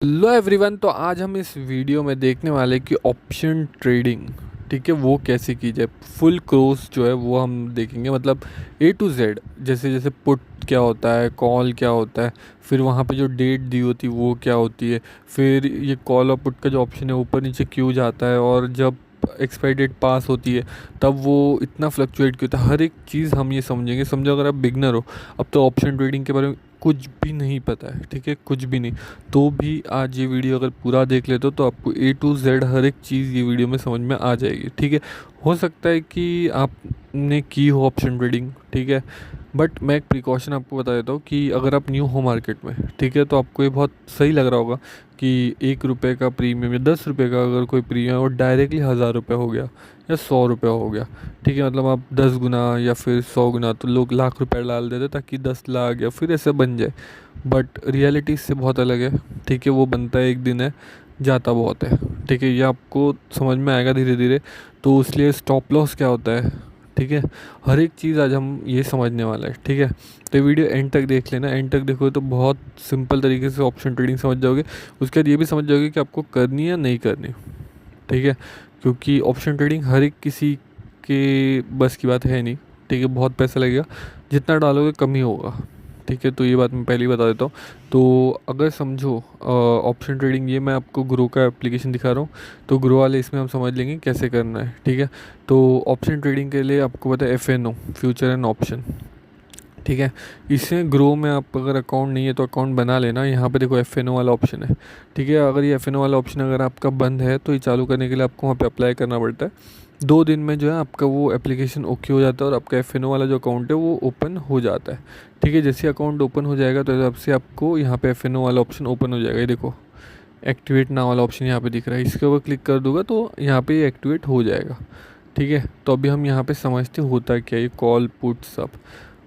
Hello everyone. तो आज हम इस वीडियो में देखने वाले कि ऑप्शन ट्रेडिंग, ठीक है, वो कैसे की जाए। फुल कोर्स जो है वो हम देखेंगे, मतलब ए टू जेड। जैसे जैसे पुट क्या होता है, कॉल क्या होता है, फिर वहाँ पे जो डेट दी होती है वो क्या होती है, फिर ये कॉल और पुट का जो ऑप्शन है ऊपर नीचे क्यों जाता है, और जब एक्सपायरी डेट पास होती है तब वो इतना फ्लक्चुएट क्यों होता है। हर एक चीज़ हम ये समझेंगे। समझो अगर आप बिगनर हो, अब तो ऑप्शन ट्रेडिंग के बारे में कुछ भी नहीं पता है, ठीक है, कुछ भी नहीं, तो भी आज ये वीडियो अगर पूरा देख लेते हो तो आपको ए टू जेड हर एक चीज़ ये वीडियो में समझ में आ जाएगी, ठीक है। हो सकता है कि आपने की हो ऑप्शन ट्रेडिंग, ठीक है, बट मैं एक प्रिकॉशन आपको बता देता हूँ कि अगर आप न्यू हो मार्केट में, ठीक है, तो आपको ये बहुत सही लग रहा होगा कि 1 रुपये का प्रीमियम या 10 रुपये का अगर कोई प्रीमियम है वो डायरेक्टली 1000 रुपये हो गया या 100 रुपये हो गया, ठीक है। मतलब आप 10 गुना या फिर 100 गुना, तो लोग लाख रुपये डाल देते ताकि 10 लाख या फिर ऐसे बन जाए, बट रियलिटी इससे बहुत अलग है, ठीक है। वो बनता है एक दिन है, जाता बहुत है, ठीक है। ये आपको समझ में आएगा धीरे धीरे। तो इसलिए स्टॉप लॉस क्या होता है, ठीक है, हर एक चीज़ आज हम ये समझने वाला है, ठीक है। तो ये वीडियो एंड तक देख लेना। एंड तक देखोगे तो बहुत सिंपल तरीके से ऑप्शन ट्रेडिंग समझ जाओगे। उसके बाद ये भी समझ जाओगे कि आपको करनी है या नहीं करनी, ठीक है। क्योंकि ऑप्शन ट्रेडिंग हर एक किसी के बस की बात है नहीं, ठीक है। बहुत पैसा लगेगा, जितना डालोगे कम ही होगा, ठीक है। तो ये बात मैं पहले ही बता देता हूँ। तो अगर समझो ऑप्शन ट्रेडिंग, ये मैं आपको ग्रो का एप्लीकेशन दिखा रहा हूँ, तो ग्रो वाले इसमें हम समझ लेंगे कैसे करना है, ठीक है। तो ऑप्शन ट्रेडिंग के लिए आपको पता है FNO, फ्यूचर एंड ऑप्शन, ठीक है। इसमें ग्रो में आप अगर अकाउंट नहीं है तो अकाउंट बना लेना। यहाँ पे देखो FNO वाला ऑप्शन है, ठीक है। अगर ये FNO वाला ऑप्शन अगर आपका बंद है तो ये चालू करने के लिए आपको वहाँ पे अप्लाई करना पड़ता है। 2 दिन में जो है आपका वो एप्लीकेशन ओके हो जाता है और आपका FNO वाला जो अकाउंट है वो ओपन हो जाता है, ठीक है। जैसे अकाउंट ओपन हो जाएगा तो तब से आपको यहाँ पे FNO वाला ऑप्शन ओपन हो जाएगा। ये देखो एक्टिवेट नाउ वाला ऑप्शन यहाँ पे दिख रहा है, इसके ऊपर क्लिक कर दूंगा तो यहाँ पे एक्टिवेट हो जाएगा, ठीक है। तो अभी हम यहाँ पे समझते होता क्या ये कॉल पुट सब।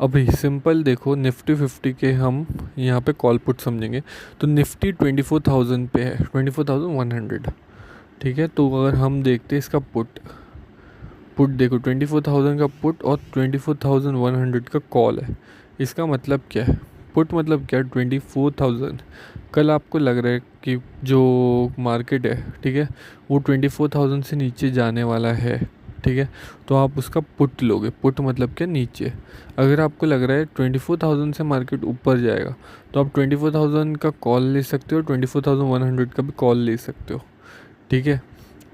अभी सिंपल देखो, निफ्टी 50 के हम यहाँ पे कॉल पुट समझेंगे। तो निफ्टी 24,000 पे है, 24,100, ठीक है। तो अगर हम देखते हैं इसका पुट, पुट देखो 24,000 का पुट और 24,100 का कॉल है। इसका मतलब क्या है, पुट मतलब क्या है, 24,000। कल आपको लग रहा है कि जो मार्केट है, ठीक है, वो 24,000 से नीचे जाने वाला है, ठीक है, तो आप उसका पुट लोगे। पुट मतलब क्या, नीचे। अगर आपको लग रहा है 24,000 से मार्केट ऊपर जाएगा तो आप 24,000 का कॉल ले सकते हो, 24,100 का भी कॉल ले सकते हो, ठीक है।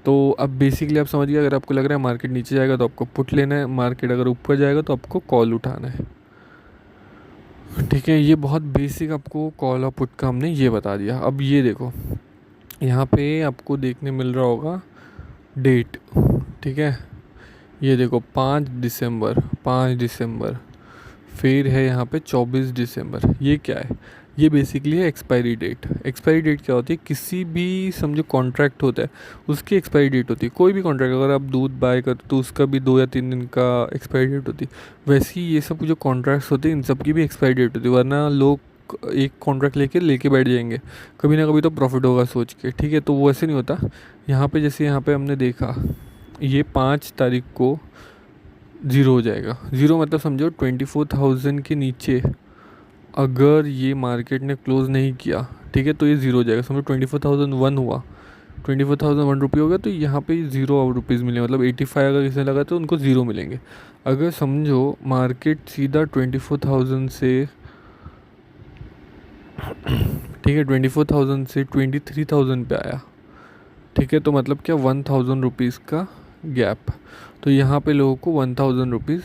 तो अब बेसिकली आप समझिए, अगर आपको लग रहा है मार्केट नीचे जाएगा तो आपको पुट लेना है, मार्केट अगर ऊपर जाएगा तो आपको कॉल उठाना है, ठीक है। ये बहुत बेसिक आपको कॉल और पुट का हमने ये बता दिया। अब ये देखो, यहाँ पे आपको देखने मिल रहा होगा डेट, ठीक है। ये देखो 5 दिसंबर, 5 दिसंबर, फिर है यहाँ पे 24 दिसंबर। ये क्या है, ये बेसिकली है एक्सपायरी डेट। एक्सपायरी डेट क्या होती है, किसी भी समझो कॉन्ट्रैक्ट होता है उसकी एक्सपायरी डेट होती है। कोई भी कॉन्ट्रैक्ट, अगर आप दूध बाय करते तो उसका भी 2 या 3 दिन का एक्सपायरी डेट होती है। वैसे ही ये सब जो कॉन्ट्रैक्ट्स होते हैं इन सब की भी एक्सपायरी डेट होती है, वरना लोग एक कॉन्ट्रैक्ट लेके लेके बैठ जाएंगे, कभी ना कभी तो प्रॉफिट होगा सोच के, ठीक है। तो वो ऐसे नहीं होता। यहाँ पे जैसे यहाँ पे हमने देखा, ये 5 तारीख को ज़ीरो हो जाएगा। ज़ीरो मतलब समझो 24,000 के नीचे अगर ये मार्केट ने क्लोज नहीं किया, ठीक है, तो ये ज़ीरो हो जाएगा। समझो 24,001 हुआ, 24,001 रुपये हो गया, तो यहाँ पे ₹0 मिले, मतलब 85 अगर किसी ने लगा तो उनको ज़ीरो मिलेंगे। अगर समझो मार्केट सीधा 24,000 से, ठीक है, 24,000 से 23,000 पे आया, ठीक है, तो मतलब क्या 1,000 रुपीज़ का गैप, तो यहाँ पे लोगों को 1,000 रुपीज़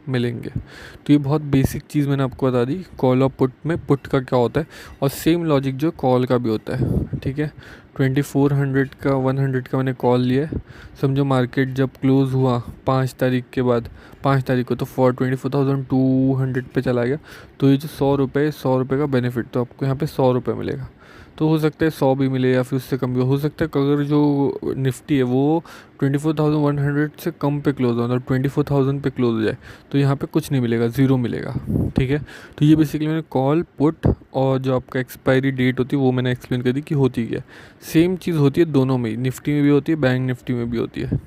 मिलेंगे। तो ये बहुत बेसिक चीज़ मैंने आपको बता दी। कॉल और पुट में पुट का क्या होता है, और सेम लॉजिक जो कॉल का भी होता है, ठीक है। 2400 का 100 का मैंने कॉल लिया है। समझो मार्केट जब क्लोज़ हुआ 5 तारीख के बाद, 5 तारीख को, तो 24,200 पे चला गया, तो ये जो 100 रुपये का बेनिफिट, तो आपको यहाँ पे 100 रुपये मिलेगा। तो हो सकता है 100 भी मिले या फिर उससे कम भी हो सकता है। अगर जो निफ्टी है वो 24,100 से कम पे क्लोज हो, मतलब 24,000 पे क्लोज हो जाए, तो यहाँ पे कुछ नहीं मिलेगा, ज़ीरो मिलेगा, ठीक है। तो ये बेसिकली मैंने कॉल पुट और जो आपका एक्सपायरी डेट होती है वो मैंने एक्सप्लेन कर दी कि होती क्या। सेम चीज़ होती है दोनों में, निफ्टी में भी होती है, बैंक निफ्टी में भी होती है,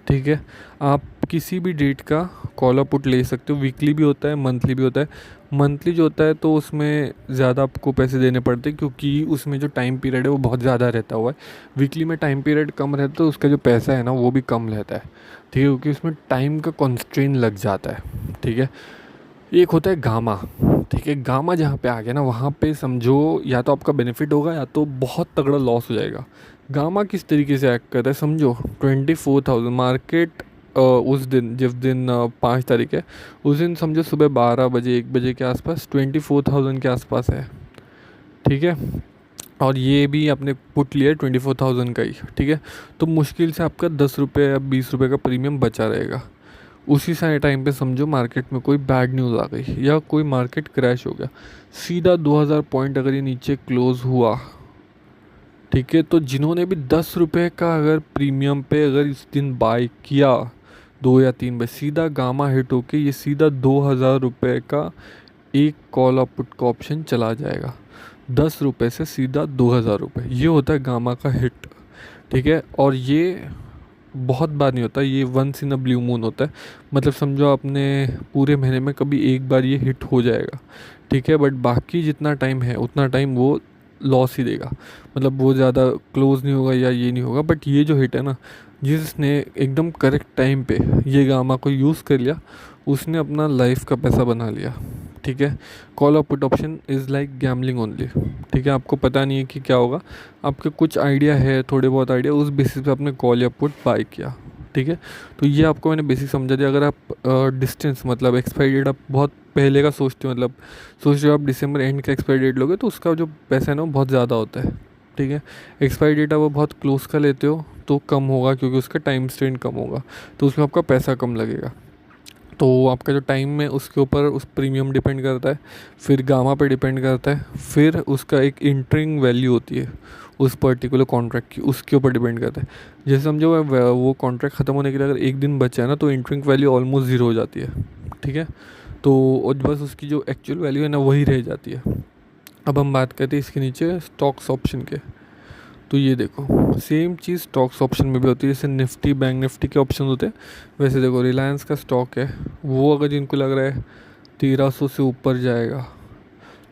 ठीक है। आप किसी भी डेट का कॉल और पुट ले सकते हो। वीकली भी होता है, मंथली भी होता है। मंथली जो होता है तो उसमें ज़्यादा आपको पैसे देने पड़ते हैं, क्योंकि उसमें जो टाइम पीरियड है वो बहुत ज़्यादा रहता हुआ है। वीकली में टाइम पीरियड कम रहता है तो उसका जो पैसा है ना वो भी कम रहता है, ठीक है, क्योंकि उसमें टाइम का कॉन्स्ट्रेन लग जाता है, ठीक है। एक होता है गामा, ठीक है। गामा जहाँ पे आ गया ना वहाँ पे समझो या तो आपका बेनिफिट होगा या तो बहुत तगड़ा लॉस हो जाएगा। गामा किस तरीके से एक्ट करता है समझो। 24,000 मार्केट उस दिन, जिस दिन 5 तारीख है, उस दिन समझो सुबह 12 बजे 1 बजे के आसपास 24,000 के आसपास है, ठीक है। और ये भी आपने पुट लिया 24,000 का ही, ठीक है। तो मुश्किल से आपका 10 रुपये या 20 रुपये का प्रीमियम बचा रहेगा। उसी सारे टाइम पे समझो मार्केट में कोई बैड न्यूज़ आ गई या कोई मार्केट क्रैश हो गया, सीधा 2,000 पॉइंट अगर ये नीचे क्लोज हुआ, ठीक है, तो जिन्होंने भी 10 रुपये का अगर प्रीमियम पे अगर इस दिन बाय किया 2 या 3 बजे, सीधा गामा हिट होके ये सीधा 2,000 रुपये का एक कॉल और पुट का ऑप्शन चला जाएगा। 10 रुपये से सीधा 2,000 रुपये, ये होता है गामा का हिट, ठीक है। और ये बहुत बार नहीं होता, ये once in a blue moon होता है। मतलब समझो आपने पूरे महीने में कभी एक बार ये हिट हो जाएगा, ठीक है। बट बाकी जितना टाइम है उतना टाइम वो लॉस ही देगा, मतलब वो ज़्यादा क्लोज नहीं होगा या ये नहीं होगा। बट ये जो हिट है ना, जिसने एकदम करेक्ट टाइम पे ये गामा को यूज़ कर लिया, उसने अपना लाइफ का पैसा बना लिया, ठीक है। कॉल और put option is like gambling only, ठीक है। आपको पता नहीं है कि क्या होगा, आपके कुछ आइडिया है, थोड़े बहुत आइडिया, उस बेसिस पे आपने कॉल या पुट बाय किया, ठीक है। तो ये आपको मैंने बेसिक समझा दिया। अगर आप डिस्टेंस मतलब एक्सपायरी डेट आप बहुत पहले का सोचते हो, मतलब सोच रहे हो आप दिसंबर एंड का एक्सपायरी डेट लोगे, तो उसका जो पैसा है ना वो बहुत ज़्यादा होता है, ठीक है। एक्सपायरी डेट आप वो बहुत क्लोज का लेते हो तो कम होगा, क्योंकि उसका टाइम स्ट्रेन कम होगा, तो उसमें आपका पैसा कम लगेगा। तो आपका जो टाइम है उसके ऊपर उस प्रीमियम डिपेंड करता है, फिर गामा पे डिपेंड करता है, फिर उसका एक इंटरिंग वैल्यू होती है उस पर्टिकुलर कॉन्ट्रैक्ट की, उसके ऊपर डिपेंड करता है। जैसे समझो वो कॉन्ट्रैक्ट ख़त्म होने के लिए अगर एक दिन बचा है ना, तो इंटरिंग वैल्यू ऑलमोस्ट ज़ीरो हो जाती है, ठीक है। तो और बस उसकी जो एक्चुअल वैल्यू है ना वही रह जाती है। अब हम बात करते हैं इसके नीचे स्टॉक्स ऑप्शन के। तो ये देखो सेम चीज़ स्टॉक्स ऑप्शन में भी होती है, जैसे निफ्टी बैंक निफ्टी के ऑप्शन होते हैं, वैसे देखो रिलायंस का स्टॉक है, वो अगर जिनको लग रहा है 1,300 से ऊपर जाएगा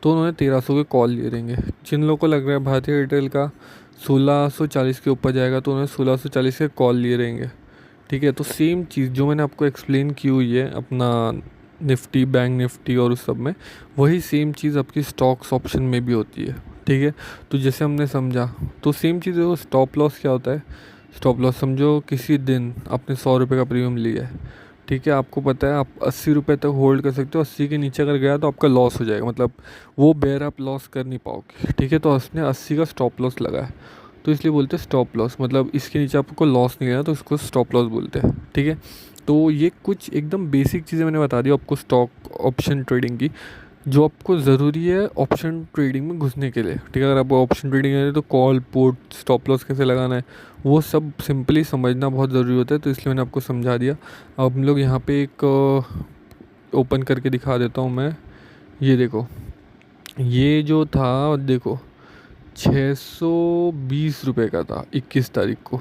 तो उन्होंने 1,300 के कॉल लिए रहेंगे। जिन लोगों को लग रहा है भारतीय एयरटेल का 1,640 के ऊपर जाएगा तो उन्होंने 1,640 के कॉल लिए रहेंगे, ठीक है। तो सेम चीज़ जो मैंने आपको एक्सप्लेन की हुई है अपना निफ्टी बैंक निफ्टी और उस सब में, वही सेम चीज़ आपकी स्टॉक्स ऑप्शन में भी होती है, ठीक है। तो जैसे हमने समझा, तो सेम चीज़ है। वो स्टॉप लॉस क्या होता है, स्टॉप लॉस समझो किसी दिन आपने 100 रुपये का प्रीमियम लिया है, ठीक है। आपको पता है आप 80 रुपये तक होल्ड कर सकते हो, 80 के नीचे अगर गया तो आपका लॉस हो जाएगा, मतलब वो बेयर आप लॉस कर नहीं पाओगे, ठीक है। तो उसने 80 का स्टॉप लॉस लगा है, तो इसलिए बोलते हैं स्टॉप लॉस, मतलब इसके नीचे आपको लॉस नहीं लेना तो इसको स्टॉप लॉस बोलते हैं, ठीक है। तो ये कुछ एकदम बेसिक चीज़ें मैंने बता दी आपको स्टॉक ऑप्शन ट्रेडिंग की, जो आपको ज़रूरी है ऑप्शन ट्रेडिंग में घुसने के लिए, ठीक है। अगर आपको ऑप्शन ट्रेडिंग है तो कॉल पुट स्टॉप लॉस कैसे लगाना है वो सब सिंपली समझना बहुत ज़रूरी होता है, तो इसलिए मैंने आपको समझा दिया। अब हम लोग यहाँ पे एक ओपन करके दिखा देता हूँ मैं। ये देखो, ये जो था देखो 620 रुपये का था 21 तारीख को,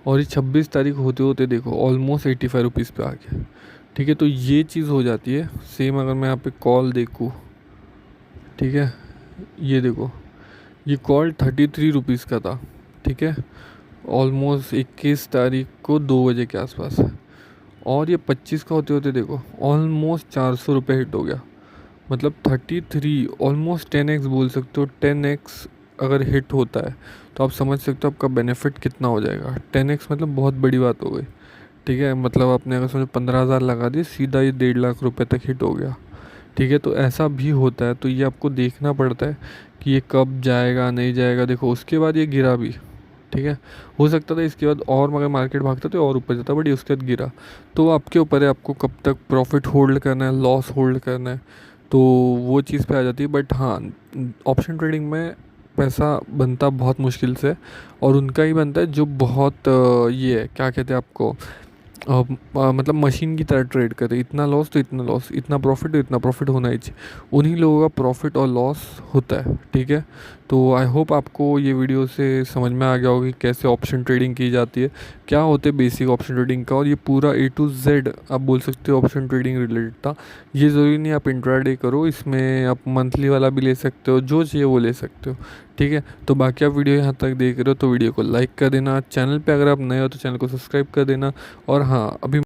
और ये 26 तारीख होते होते देखो ऑलमोस्ट 85 रुपीज़ पे आ गया, ठीक है। तो ये चीज़ हो जाती है सेम। अगर मैं यहाँ पे कॉल देखूँ, ठीक है, ये देखो ये कॉल 33 रुपीज़ का था, ठीक है, ऑलमोस्ट 21 तारीख को 2 बजे के आसपास है, और ये 25 का होते होते देखो ऑलमोस्ट 400 रुपये हिट हो गया। मतलब 33 ऑलमोस्ट 10x बोल सकते हो। 10x अगर हिट होता है तो आप समझ सकते हो आपका बेनिफिट कितना हो जाएगा। 10x मतलब बहुत बड़ी बात हो गई, ठीक है। मतलब आपने अगर समझो 15,000 लगा दिए, सीधा ये 1.5 लाख रुपए तक हिट हो गया, ठीक है। तो ऐसा भी होता है, तो ये आपको देखना पड़ता है कि ये कब जाएगा नहीं जाएगा। देखो उसके बाद ये गिरा भी, ठीक है, हो सकता था इसके बाद और मगर मार्केट भागता तो और ऊपर जाता, बट ये उसके बाद गिरा। तो आपके ऊपर है आपको कब तक प्रॉफिट होल्ड करना है, लॉस होल्ड करना है, तो वो चीज़ पे आ जाती है। बट हाँ, ऑप्शन ट्रेडिंग में पैसा बनता बहुत मुश्किल से, और उनका ही बनता है जो बहुत ये है क्या कहते हैं आपको, मतलब मशीन की तरह ट्रेड करे, इतना लॉस तो इतना लॉस, इतना प्रॉफिट तो इतना प्रॉफिट होना ही चाहिए, उन्हीं लोगों का प्रॉफिट और लॉस होता है, ठीक है। तो आई होप आपको ये वीडियो से समझ में आ गया होगा कि कैसे ऑप्शन ट्रेडिंग की जाती है, क्या होते हैं बेसिक ऑप्शन ट्रेडिंग का, और ये पूरा A to Z आप बोल सकते हो ऑप्शन ट्रेडिंग रिलेटेड था। ये ज़रूरी नहीं आप इंट्राडे करो, इसमें आप मंथली वाला भी ले सकते हो, जो चाहिए वो ले सकते हो। ठीक है, तो बाकी आप वीडियो यहाँ तक देख रहे हो तो वीडियो को लाइक कर देना, चैनल पे अगर आप नए हो तो चैनल को सब्सक्राइब कर देना। और हाँ, अभी